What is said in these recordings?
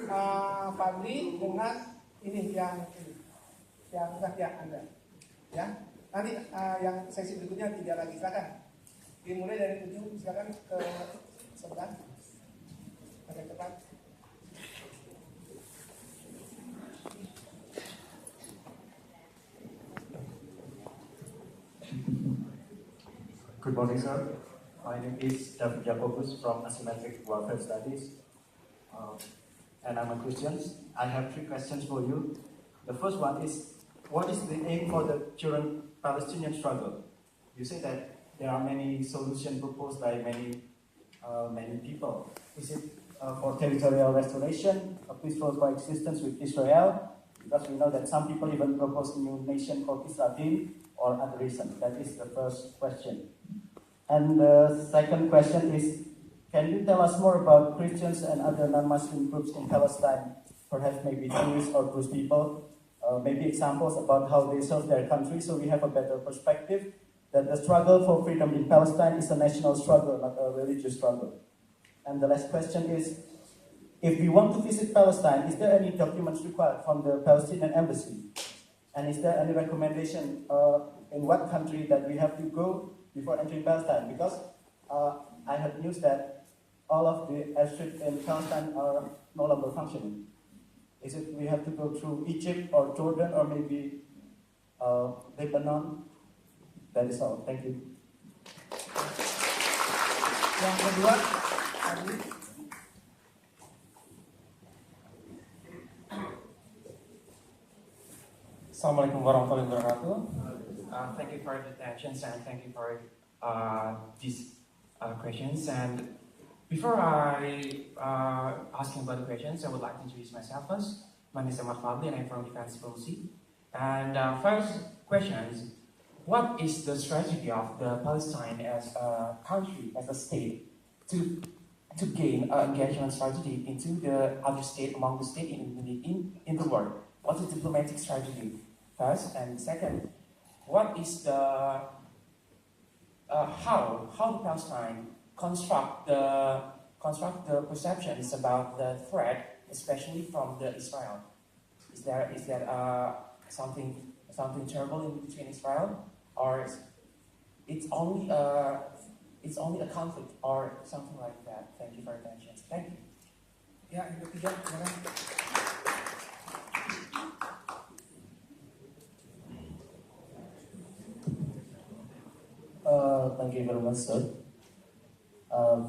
Fadli dengan ini yang Anda, ya. Nanti yang sesi berikutnya 3 lagi, silakan. Dimulai dari 7, silakan ke 11. Agak cepat. Good morning, sir. My name is David Jacobus from Asymmetric Warfare Studies, and I'm a Christian. I have 3 questions for you. The first one is, what is the aim for the current Palestinian struggle? You say that there are many solutions proposed by many people. Is it for territorial restoration, a peaceful coexistence with Israel? Because we know that some people even propose a new nation called Israel, or other reason. That is the first question. And the second question is, can you tell us more about Christians and other non-Muslim groups in Palestine, perhaps maybe Jewish or Druze people, maybe examples about how they serve their country, so we have a better perspective that the struggle for freedom in Palestine is a national struggle, not a religious struggle. And the last question is, if we want to visit Palestine, is there any documents required from the Palestinian embassy? And is there any recommendation in what country that we have to go before entering Palestine? Because I have news that all of the airstrips in Palestine are no longer functioning. Is it we have to go through Egypt or Jordan or maybe Lebanon? That is all. Thank you. Yang kedua, Assalamualaikum warahmatullahi wabarakatuh. Thank you for the attention and thank you for these questions. And before I asking about the questions, I would like to introduce myself first. My name is Mehdawi and I'm from Defense Policy. And first question is, what is the strategy of the Palestine as a country, as a state, to gain engagement strategy into the other state, among the state in the world? What's the diplomatic strategy? First, and second, what is the how the Palestine construct the perceptions about the threat, especially from the Israel? Is there something terrible in between Israel, or it's only a conflict or something like that? Thank you for your attention. Thank you. ya, yang ketiga, silakan. Thank you very much, sir.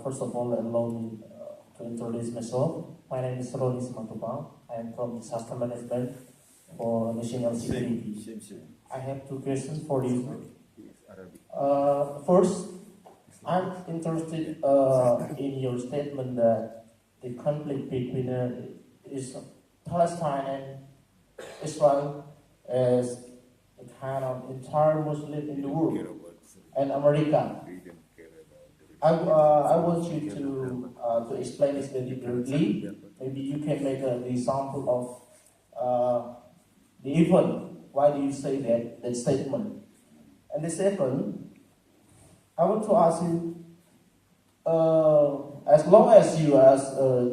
First of all, allow me to introduce myself. My name is Roni Simatupang. I am from Disaster Management for National Security. I have 2 questions for you. First, I'm interested in your statement that the conflict between Palestine and Israel is a kind of entire Muslim in the world and America. I want you to explain this very briefly. Maybe you can make an example of the event. Why do you say that statement? And the second, I want to ask you, as long as you as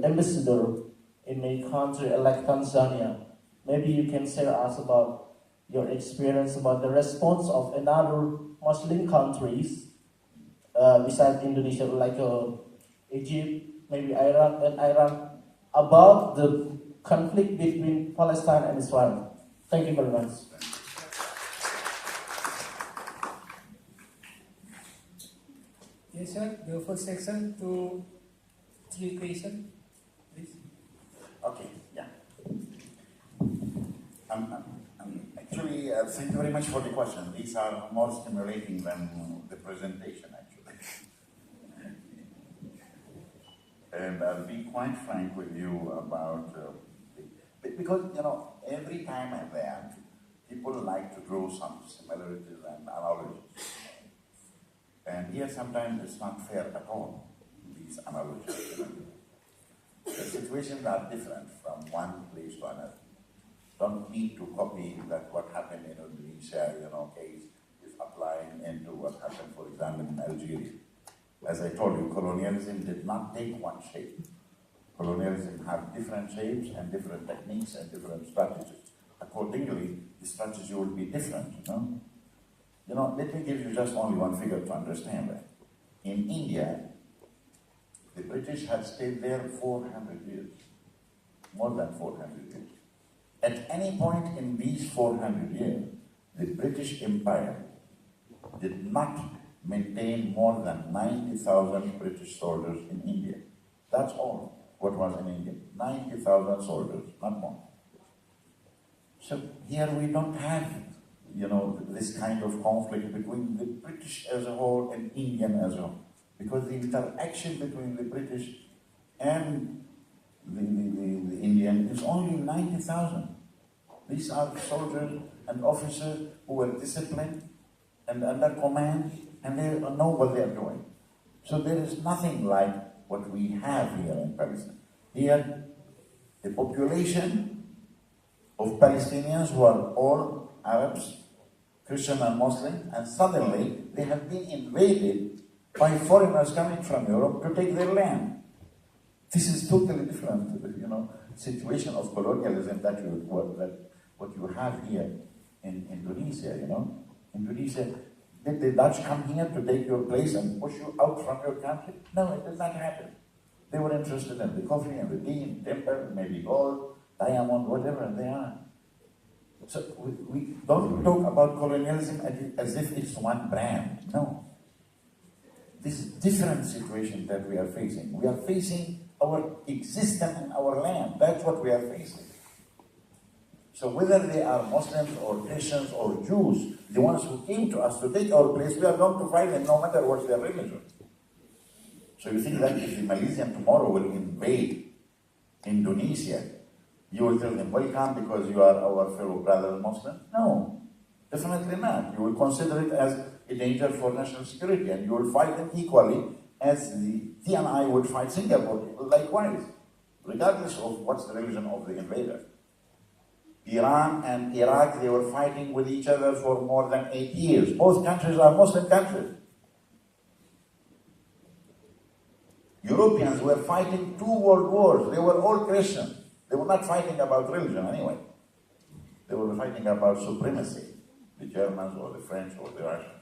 ambassador in a country like Tanzania, maybe you can share us about your experience about the response of another Muslim countries besides Indonesia, like Egypt, maybe Iran, about the conflict between Palestine and Israel. Thank you very much. Yes, sir. The first section to 3 questions, please. Okay, yeah. Actually, thank you very much for the question. These are more stimulating than the presentation, actually. And I'll be quite frank with you about, because, every time I'm there, people like to draw some similarities and analogies. And here sometimes it's not fair at all, these analogies. The situations are different from one place to another. Don't need to copy that what happened in Indonesia, case is applying into what happened, for example, in Algeria. As I told you, colonialism did not take one shape. colonialism have different shapes and different techniques and different strategies. Accordingly, the strategy will be different, let me give you just only one figure to understand that. In India, the British had stayed there 400 years, more than 400 years. At any point in these 400 years, the British Empire did not maintain more than 90,000 British soldiers in India. That's all what was in India. 90,000 soldiers, not more. So here we don't have, this kind of conflict between the British as a whole and Indian as a whole. Because the interaction between the British and the Indian is only 90,000. These are soldiers and officers who were disciplined and under command, and they know what they are doing. So there is nothing like what we have here in Palestine. Here, the population of Palestinians who are all Arabs, Christian and Muslim, and suddenly they have been invaded by foreigners coming from Europe to take their land. This is totally different, situation of colonialism that what you have here in Indonesia, Indonesia, did the Dutch come here to take your place and push you out from your country? No, it did not happen. They were interested in the coffee and the tea, timber, maybe gold, diamond, whatever they are. So we don't talk about colonialism as if it's one brand. No. This is a different situation that we are facing. We are facing our existence in our land. That's what we are facing. So whether they are Muslims or Christians or Jews, the ones who came to us to take our place, we are going to fight them no matter what their religion. So you think that if the Malaysian tomorrow will invade Indonesia, you will tell them, welcome because you are our fellow brother Muslim? No, definitely not. You will consider it as a danger for national security, and you will fight them equally as the TNI would fight Singapore, likewise, regardless of what's the religion of the invader. Iran and Iraq, they were fighting with each other for more than 8 years. Both countries are Muslim countries. Europeans were fighting 2 world wars. They were all Christians. They were not fighting about religion anyway. They were fighting about supremacy, the Germans or the French or the Russians.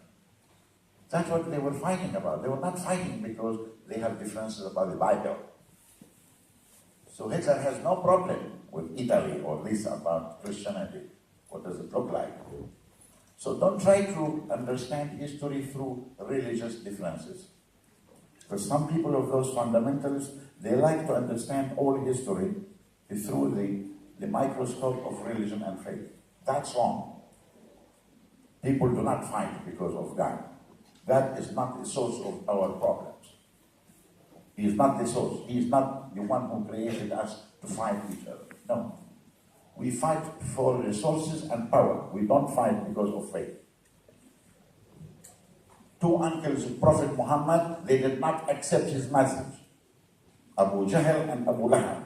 That's what they were fighting about. They were not fighting because they have differences about the Bible. So Hitler has no problem with Italy or this about Christianity. What does it look like? So don't try to understand history through religious differences. For some people of those fundamentalists, they like to understand all history through the microscope of religion and faith. That's wrong. People do not fight because of God. God is not the source of our problems. He is not the source. He is not the one who created us to fight each other. No. We fight for resources and power. We don't fight because of faith. 2 uncles of Prophet Muhammad, they did not accept his message. Abu Jahl and Abu Lahab.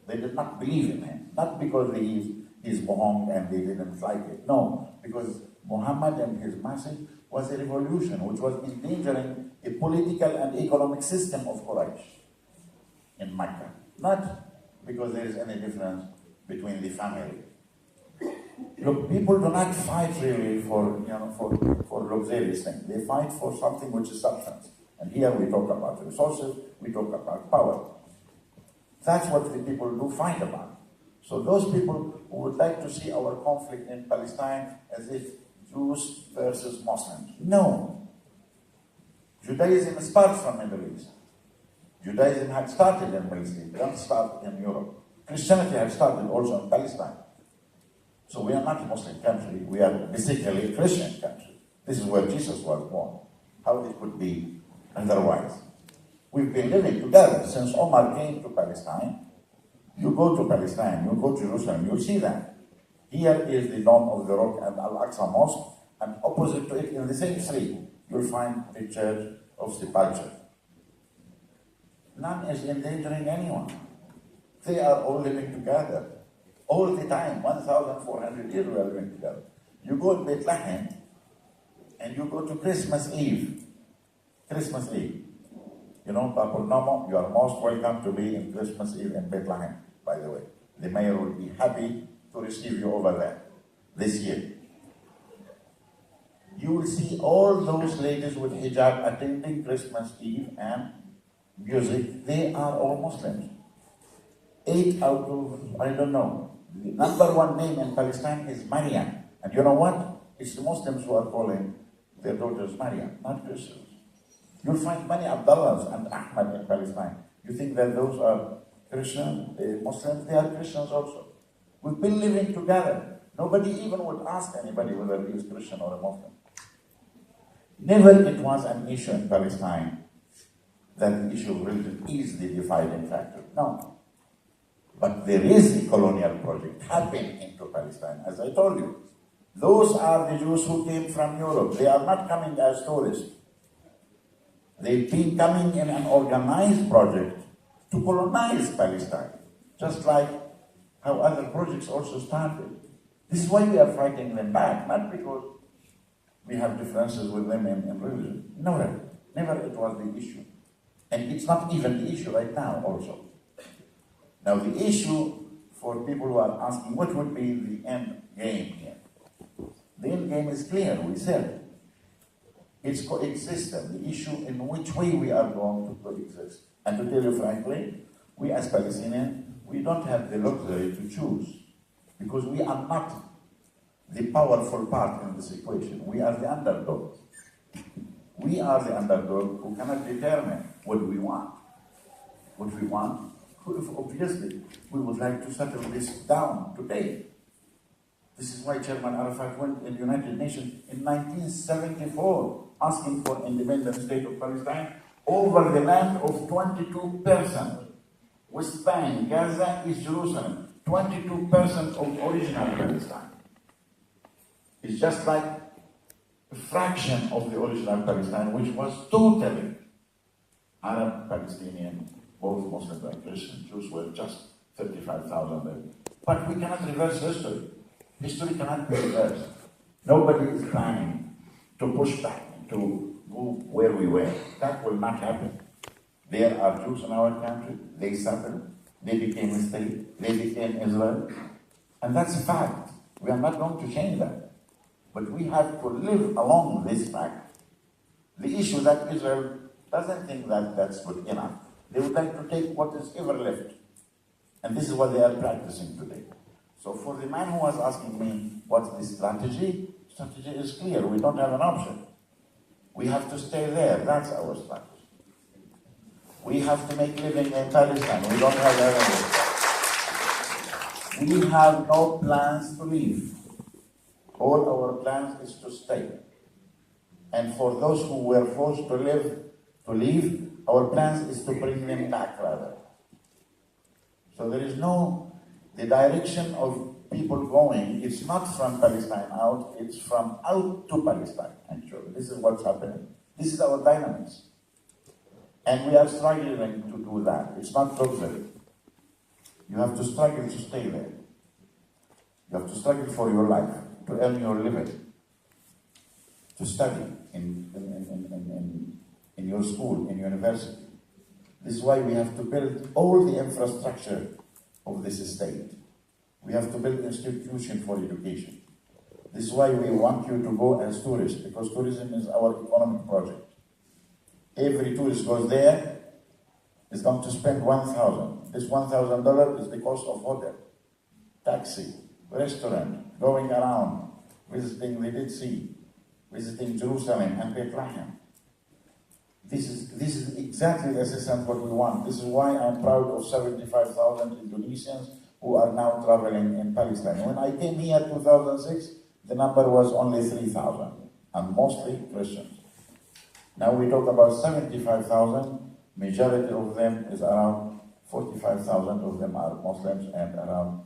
They did not believe in him. Not because he is wrong and they didn't like it. No, because Muhammad and his message was a revolution which was endangering a political and economic system of Quraysh in Mecca. Not because there is any difference between the family. Look, people do not fight really for luxurious things. They fight for something which is substance. And here we talk about resources, we talk about power. That's what the people do fight about. So those people who would like to see our conflict in Palestine as if Jews versus Muslims. No. Judaism starts from Middle East. Judaism had started in Middle East, it didn't start in Europe. Christianity had started also in Palestine. So we are not a Muslim country, we are basically a Christian country. This is where Jesus was born. How it could be otherwise? We've been living together since Omar came to Palestine. You go to Palestine, you go to Jerusalem, you'll see that. Here is the Dome of the Rock and Al-Aqsa Mosque, and opposite to it in the same street, you'll find the Church of Sepulchre. None is endangering anyone. They are all living together. All the time, 1,400 years we are living together. You go to Bethlehem, and you go to Christmas Eve. Christmas Eve. You know, Papul Nomo, you are most welcome to be in Christmas Eve in Bethlehem, by the way. The mayor will be happy to receive you over there this year. You will see all those ladies with hijab attending Christmas Eve and music. They are all Muslims. 8 out of, I don't know, the number one name in Palestine is Maryam. And you know what? It's the Muslims who are calling their daughters Maryam, not Christians. You'll find many Abdullahs and Ahmad in Palestine. You think that those are Christian, Muslims? They are Christians also. We've been living together. Nobody even would ask anybody whether he is Christian or a Muslim. Never it was an issue in Palestine that the issue of religion is the dividing factor. No. But there is a colonial project happening into Palestine, as I told you. Those are the Jews who came from Europe. They are not coming as tourists. They've been coming in an organized project to colonize Palestine, just like how other projects also started. This is why we are fighting them back, not because we have differences with them in religion. Never it was the issue. And it's not even the issue right now also. Now the issue for people who are asking what would be the end game here. The end game is clear, we said. It's coexistence, the issue in which way we are going to coexist. And to tell you frankly, we as Palestinians, we don't have the luxury to choose. Because we are not the powerful part in this equation. We are the underdog. We are the underdog who cannot determine what we want. What we want, obviously, we would like to settle this down today. This is why Chairman Arafat went in the United Nations in 1974 asking for independent state of Palestine over the land of 22%. West Bank, Gaza, East Jerusalem, 22% of original Palestine. It's just like a fraction of the original Palestine, which was totally Arab, Palestinian, both Muslims and Christians. Jews were just 35,000 there. But we cannot reverse history. History cannot be reversed. Nobody is planning to push back, to move where we were. That will not happen. There are Jews in our country. They settled. They became a state. They became Israel. And that's a fact. We are not going to change that. But we have to live along this fact. The issue that Israel doesn't think that that's good enough. They would like to take what is ever left. And this is what they are practicing today. So for the man who was asking me, what's the strategy? Strategy is clear. We don't have an option. We have to stay there. That's our strategy. We have to make living in Palestine. We don't have any. We have no plans to leave. All our plans is to stay. And for those who were forced to leave, our plans is to bring them back rather. So there is the direction of people going, it's not from Palestine out, it's from out to Palestine, actually. This is what's happening. This is our dynamics. And we are struggling to do that. It's not luxury. You have to struggle to stay there. You have to struggle for your life, to earn your living, to study in your school, in university. This is why we have to build all the infrastructure of this state. We have to build institutions for education. This is why we want you to go as tourists, because tourism is our economic project. Every tourist goes there is going to spend $1,000. This $1,000 is the cost of hotel, taxi, restaurant, going around, visiting the Dead Sea, visiting Jerusalem and Bethlehem. This is exactly the essence what we want. This is why I'm proud of 75,000 Indonesians who are now traveling in Palestine. When I came here in 2006, the number was only 3,000, and mostly Christians. Now we talk about 75,000, majority of them is around 45,000 of them are Muslims and around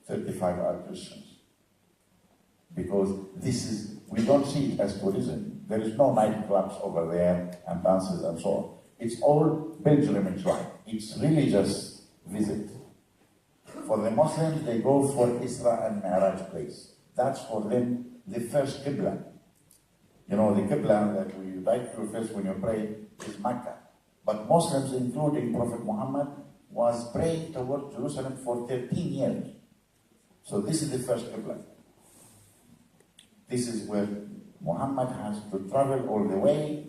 35 are Christians. Because we don't see it as tourism. There is no nightclubs over there and dances and so on. It's all pilgrimage right. It's religious visit. For the Muslims, they go for Isra and Mi'raj place. That's for them the first Qibla. You know, the Qibla that you like to first when you pray is Makkah. But Muslims, including Prophet Muhammad, was praying towards Jerusalem for 13 years. So this is the first Qibla. This is where Muhammad has to travel all the way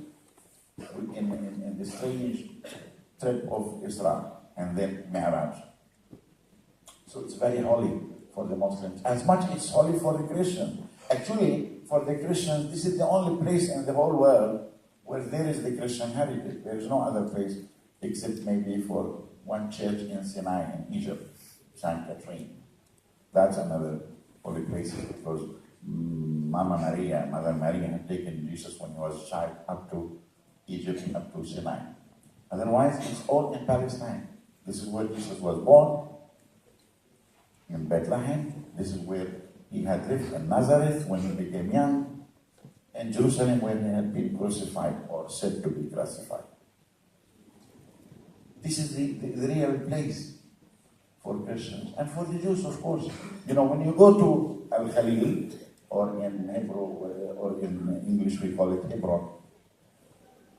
in the strange trip of Isra and then Mi'raj. So it's very holy for the Muslims, as much it's holy for the Christians. Actually, for the Christians, this is the only place in the whole world where there is the Christian heritage. There is no other place except maybe for one church in Sinai in Egypt, St. Catherine. That's another holy place because Mother Maria had taken Jesus when he was a child up to Egypt, up to Sinai. Otherwise, it's all in Palestine. This is where Jesus was born, in Bethlehem. This is where he had lived in Nazareth when he became young, and Jerusalem when he had been crucified or said to be crucified. This is the real place for Christians and for the Jews, of course. You know, when you go to Al-Khalil, or in Hebrew, or in English we call it Hebron,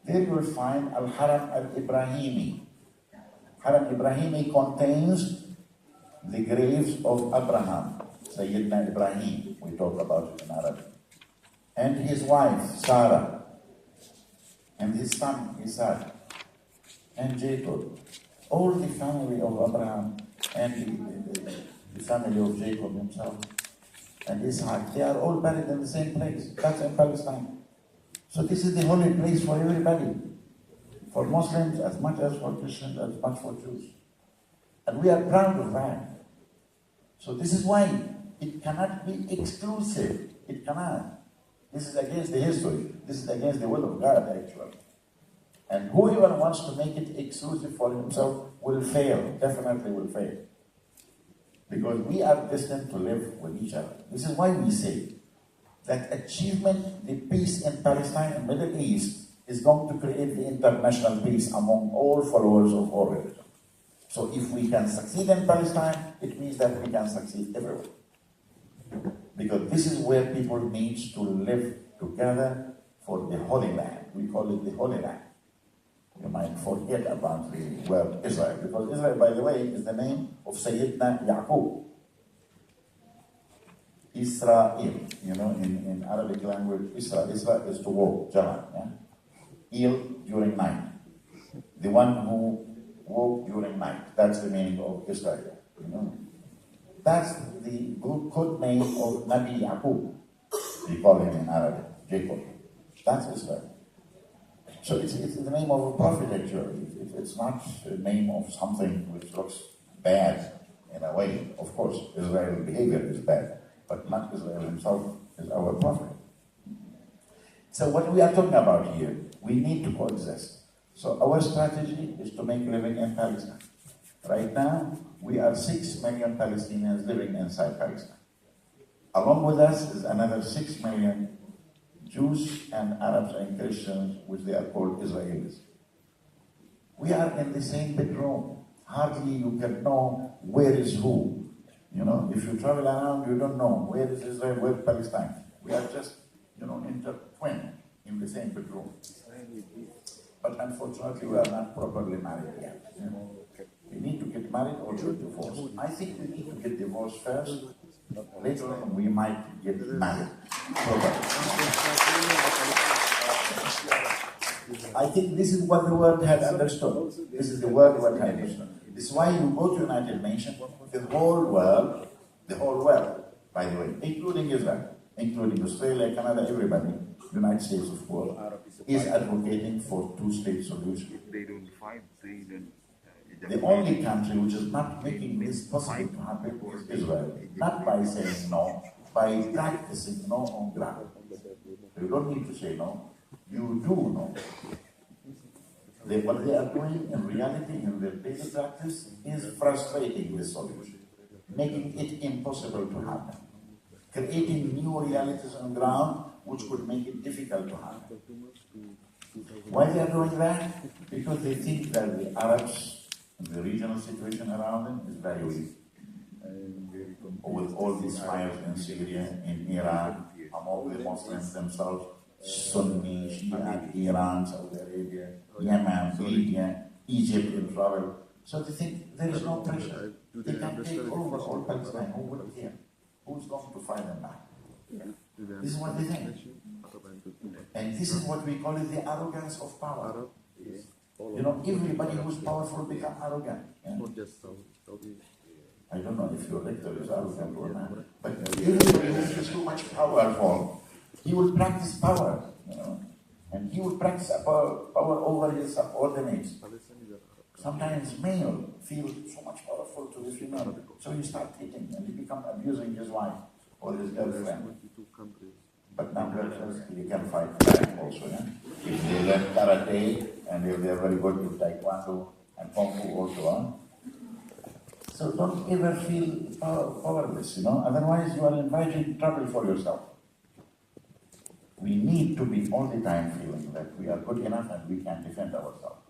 there you will find Al-Haram Al-Ibrahimi. Haram Ibrahimi contains the graves of Abraham, Sayyidina Ibrahim, we talk about it in Arabic, and his wife, Sarah, and his son, Isaac, and Jacob. All the family of Abraham and the family of Jacob himself and Isaac, they are all buried in the same place. That's in Palestine. So this is the holy place for everybody. For Muslims as much as for Christians, as much for Jews. And we are proud of that. So this is why it cannot be exclusive. It cannot. This is against the history. This is against the will of God, actually. And whoever wants to make it exclusive for himself will fail, definitely will fail. Because we are destined to live with each other. This is why we say that achievement, the peace in Palestine and Middle East is going to create the international peace among all followers of all religions. So if we can succeed in Palestine, it means that we can succeed everywhere. Because this is where people need to live together for the Holy Land. We call it the Holy Land. You might forget about the word Israel, because Israel, by the way, is the name of Sayyidina Yaqub. Israel, you know, in Arabic language, Israel is to walk, Jalan, yeah? Il during night. The one who walked during night. That's the meaning of Israel, you know. That's the good name of Nabi Yaqub. We call him in Arabic, Jacob. That's Israel. So it's the name of a prophet, actually. It's not the name of something which looks bad in a way. Of course, Israel's behavior is bad, but not Israel himself is our prophet. So what we are talking about here, we need to coexist. So our strategy is to make living in Palestine. Right now, we are 6 million Palestinians living inside Palestine. Along with us is another 6 million Jews and Arabs and Christians, which they are called Israelis. We are in the same bedroom. Hardly you can know where is who. You know, if you travel around, you don't know where is Israel, where is Palestine. We are just, you know, intertwined in the same bedroom. But unfortunately, we are not properly married yet. You know, we need to get married or get divorced. I think we need to get divorced first. Later on, we might get married. I think this is what the world had understood. This is the world what had understood. This is why you go to United Nations, the whole world, by the way, including Israel, including Australia, Canada, everybody, United States, of course, is advocating for two-state solution. The only country which is not making this possible to happen is Israel. Not by saying no, by practicing no on ground. You don't need to say no, you do know. What they are doing in reality, in their daily practice, is frustrating this solution, making it impossible to happen, creating new realities on the ground which could make it difficult to happen. Why they are doing that? Because they think that the Arabs, the regional situation around them is very weak. With all these fires in Syria, in Iran, among the Muslims themselves, Sunni, Shia, Iran, Saudi Arabia, Yemen, Libya, Egypt in trouble. So they think there is no pressure. They can take over all Palestine. Who would care? Who's going to fight them back? This is what they think. And this is what we call it the arrogance of power. You know, everybody who's powerful become arrogant. Yeah? I don't know if your rector is arrogant or not, but everybody who is too much powerful, he will practice power, you know, and he will practice power over his subordinates. Sometimes male feels so much powerful to the female, so he starts hitting and he becomes abusing his wife or his girlfriend. But now girlfriends, you can fight back also, yeah? If they learn karate and if they are very good with taekwondo and kung fu also, huh? So don't ever feel powerless, you know, otherwise you are inviting trouble for yourself. We need to be all the time feeling that we are good enough and we can defend ourselves.